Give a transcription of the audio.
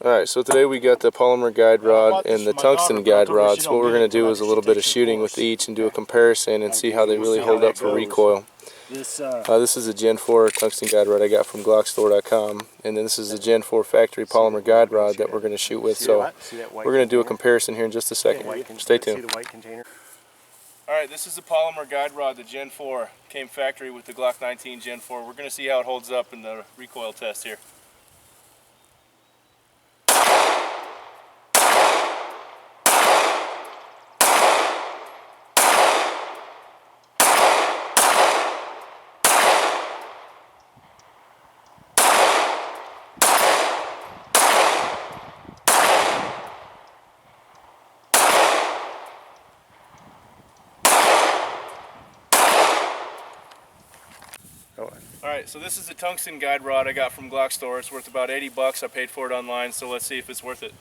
Alright, so today we got the polymer guide rod and the tungsten guide rod. So what we're going to do is a little bit of shooting with each and do a comparison and see how they really hold up for recoil. This is a Gen 4 tungsten guide rod I got from glockstore.com, and then this is the Gen 4 factory polymer guide rod that we're going to shoot with. So we're going to do a comparison here in just a second. Stay tuned. Alright, this is the polymer guide rod, the Gen 4. Came factory with the Glock 19 Gen 4. We're going to see how it holds up in the recoil test here. Alright, so this is the tungsten guide rod I got from Glock store. It's worth about 80 bucks. I paid for it online, so let's see if it's worth it.